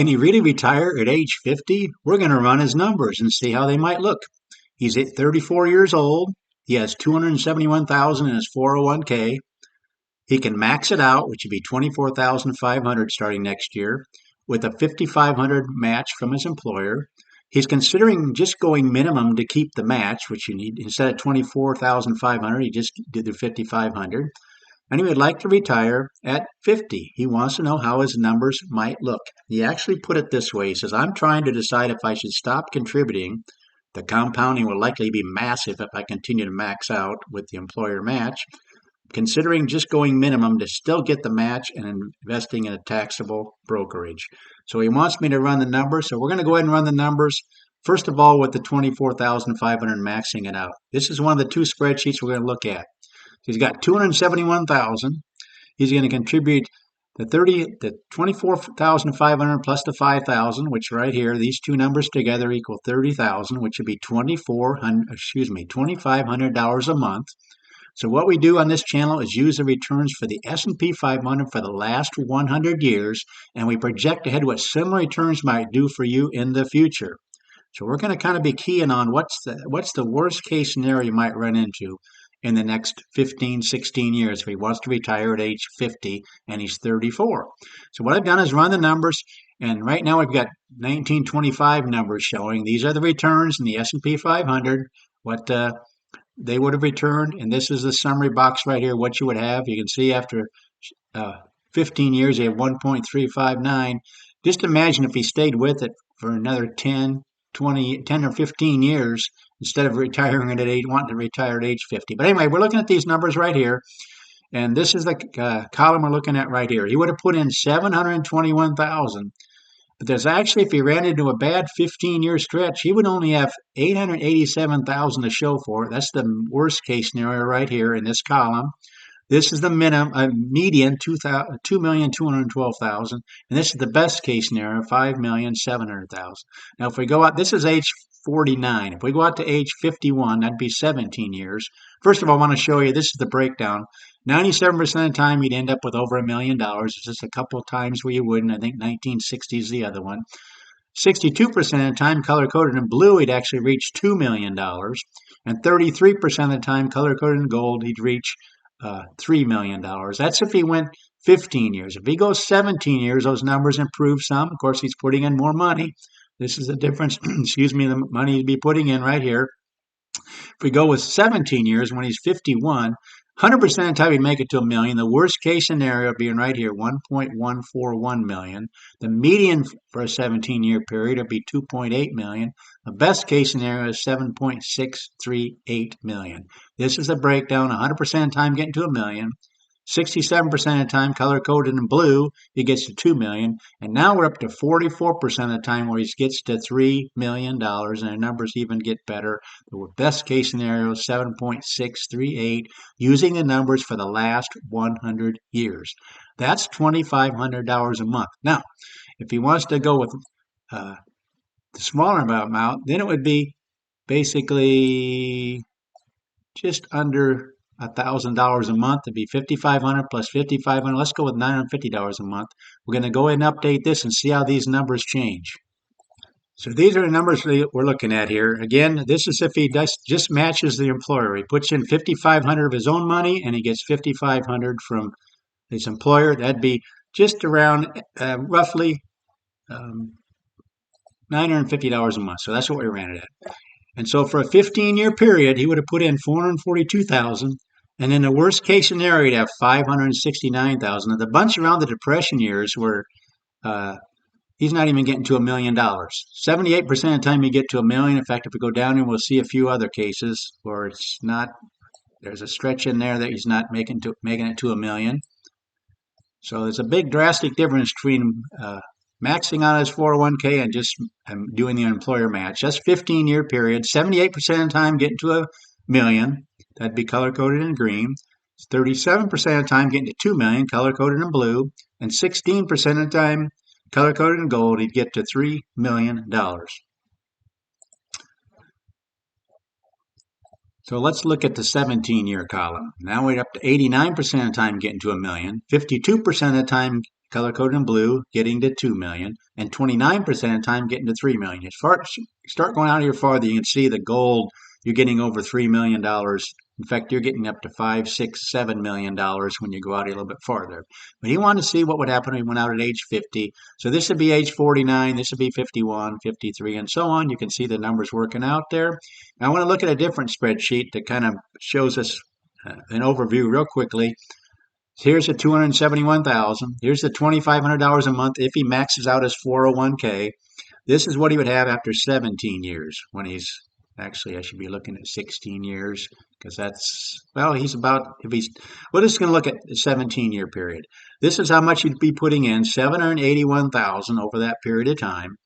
Can he really retire at age 50? We're going to run his numbers and see how they might look. He's at 34 years old. He has 271,000 in his 401k. He can max it out, which would be 24,500 starting next year, with a 5,500 match from his employer. He's considering just going minimum to keep the match, which you need instead of 24,500, he just did the 5,500. And he would like to retire at 50. He wants to know how his numbers might look. He actually put it this way. He says, I'm trying to decide if I should stop contributing. The compounding will likely be massive if I continue to max out with the employer match. Considering just going minimum to still get the match and investing in a taxable brokerage. So he wants me to run the numbers. So we're going to go ahead and run the numbers. First of all, with the 24,500 maxing it out. This is one of the two spreadsheets we're going to look at. He's got 271,000. He's going to contribute the 24,500 plus the 5,000, which right here, these two numbers together equal 30,000, which would be $2,500 a month. So what we do on this channel is use the returns for the S&P 500 for the last 100 years, and we project ahead what similar returns might do for you in the future. So we're going to kind of be keying on what's the worst case scenario you might run into in the next 15, 16 years if he wants to retire at age 50 and he's 34. So what I've done is run the numbers, and right now we've got 1925 numbers showing. These are the returns in the S&P 500, what they would have returned, and this is the summary box right here, what you would have. You can see after 15 years, you have 1.359. Just imagine if he stayed with it for another 10 or 15 years instead of retiring at age, wanting to retire at age 50. But anyway, we're looking at these numbers right here, and this is the column we're looking at right here. He would have put in 721,000. But there's actually, if he ran into a bad 15-year stretch, he would only have 887,000 to show for it. That's the worst case scenario right here in this column. This is the median, 2,212,000, and this is the best case scenario, 5,700,000. Now, if we go out, this is age 49. If we go out to age 51, that'd be 17 years. First of all, I want to show you, this is the breakdown. 97% of the time, you'd end up with over $1 million. There's just a couple of times where you wouldn't. I think 1960 is the other one. 62% of the time, color-coded in blue, he'd actually reach $2 million. And 33% of the time, color-coded in gold, he'd reach $3 million. That's if he went 15 years. If he goes 17 years, those numbers improve some. Of course, he's putting in more money. This is the difference, excuse me, the money he'd be putting in right here. If we go with 17 years, when he's 51, 100% of the time he'd make it to $1 million. The worst case scenario being right here, 1.141 million. The median for a 17-year period would be 2.8 million. The best case scenario is 7.638 million. This is the breakdown. 100% of the time getting to $1 million. 67% of the time color-coded in blue, he gets to $2 million. And now we're up to 44% of the time where he gets to $3 million, and the numbers even get better. The best case scenario is 7.638, using the numbers for the last 100 years. That's $2,500 a month. Now, if he wants to go with the smaller amount, then it would be basically just under $1,000 a month. It'd be $5,500 plus $5,500. Let's go with $950 a month. We're going to go ahead and update this and see how these numbers change. So these are the numbers we're looking at here. Again, this is if he just matches the employer. He puts in $5,500 of his own money, and he gets $5,500 from his employer. That'd be just around roughly $950 a month. So that's what we ran it at. And so for a 15-year period, he would have put in $442,000. And in the worst case scenario, he'd have $569,000. The bunch around the Depression years where he's not even getting to $1 million. 78% of the time you get to $1 million. In fact, if we go down here, we'll see a few other cases where it's not. There's a stretch in there that he's not making it to $1 million. So there's a big drastic difference between maxing out his 401k and just doing the employer match. That's 15-year period. 78% of the time getting to $1 million. That'd be color-coded in green. 37% of the time getting to $2 million, color-coded in blue. And 16% of the time, color-coded in gold, he'd get to $3 million. So let's look at the 17-year column. Now we're up to 89% of the time getting to $1 million. 52% of the time color coded in blue, getting to 2 million, and 29% of the time getting to 3 million. You start going out here farther, you can see the gold, you're getting over $3 million. In fact, you're getting up to $5, $6, $7 million when you go out a little bit farther. But he wanted to see what would happen when he went out at age 50. So this would be age 49, this would be 51, 53, and so on. You can see the numbers working out there. Now, I want to look at a different spreadsheet that kind of shows us an overview real quickly. Here's the 271,000. Here's the $2,500 a month if he maxes out his 401k. This is what he would have after 17 years when he's actually, I should be looking at 16 years because that's, well, he's about, if he's, we're just going to look at the 17-year period. This is how much you'd be putting in, 781,000 over that period of time.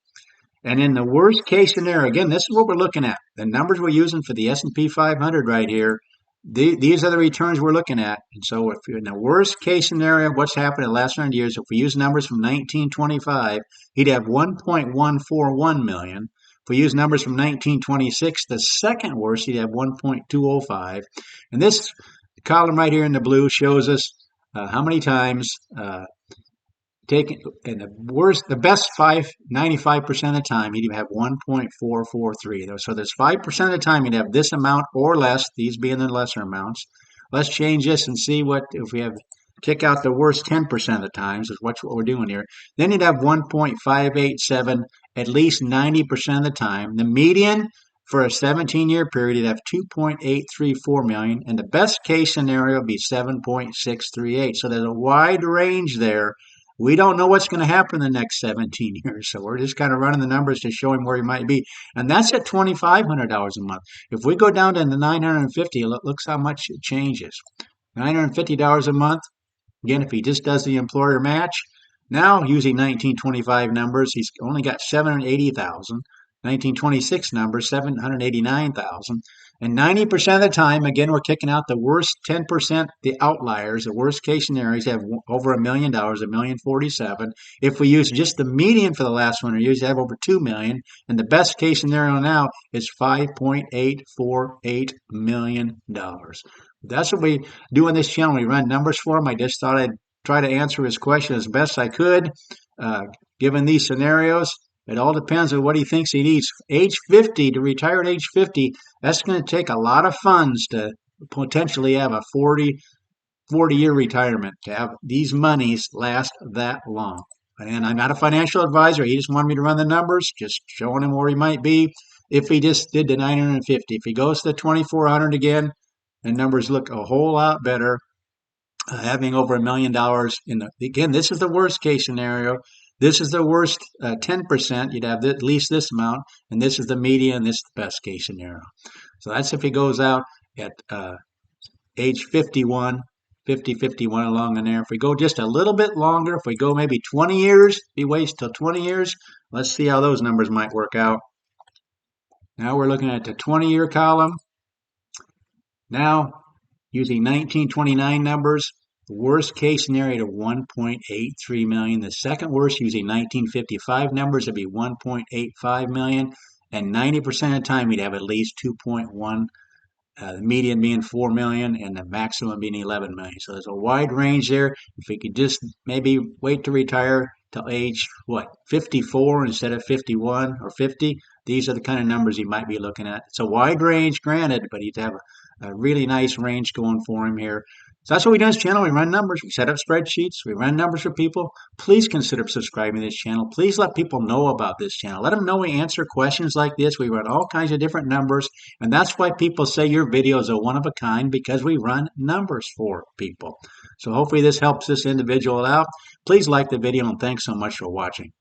And in the worst case scenario, again, this is what we're looking at. The numbers we're using for the S&P 500 right here, these are the returns we're looking at. And so if you're in the worst case scenario, what's happened in the last 100 years, if we use numbers from 1925, he'd have 1.141 million. If we use numbers from 1926, the second worst, he'd have 1.205. And this column right here in the blue shows us how many times taken in the best 95% of the time, he'd have 1.443. So there's 5% of the time he'd have this amount or less, these being the lesser amounts. Let's change this and see what, if we have, kick out the worst 10% of the times, is what we're doing here. Then you'd have 1.587 at least 90% of the time. The median for a 17-year period, you'd have 2.834 million, and the best case scenario would be 7.638. So there's a wide range there. We don't know what's going to happen in the next 17 years, so we're just kind of running the numbers to show him where he might be. And that's at $2,500 a month. If we go down to the $950, look how much it changes. $950 a month. Again, if he just does the employer match, now using 1925 numbers, he's only got 780,000. 1926 numbers, 789,000. And 90% of the time, again, we're kicking out the worst 10%, the outliers, the worst case scenarios have over $1 million, $1,047,000. If we use just the median for the last 100 years, you have over $2 million. And the best case scenario now is $5.848 million. That's what we do on this channel. We run numbers for him. I just thought I'd try to answer his question as best I could, given these scenarios. It all depends on what he thinks he needs. Age 50, to retire at age 50, that's going to take a lot of funds to potentially have a 40-year retirement, to have these monies last that long. And I'm not a financial advisor. He just wanted me to run the numbers, just showing him where he might be if he just did the 950. If he goes to the 2,400 again, the numbers look a whole lot better. Having over $1 million again, this is the worst case scenario. This is the worst 10%. You'd have at least this amount, and this is the median. This is the best case scenario. So that's if he goes out at age 51, 50, 51 along in there. If we go just a little bit longer, if we go maybe 20 years, he waits till 20 years. Let's see how those numbers might work out. Now we're looking at the 20-year column. Now, using 1929 numbers, the worst case scenario to 1.83 million. The second worst, using 1955 numbers, would be 1.85 million. And 90% of the time, we'd have at least 2.1. The median being 4 million and the maximum being 11 million. So there's a wide range there. If we could just maybe wait to retire till age, 54 instead of 51 or 50, these are the kind of numbers he might be looking at. It's a wide range, granted, but he'd have a really nice range going for him here. So that's what we do on this channel. We run numbers. We set up spreadsheets. We run numbers for people. Please consider subscribing to this channel. Please let people know about this channel. Let them know we answer questions like this. We run all kinds of different numbers. And that's why people say your videos are one of a kind, because we run numbers for people. So hopefully this helps this individual out. Please like the video, and thanks so much for watching.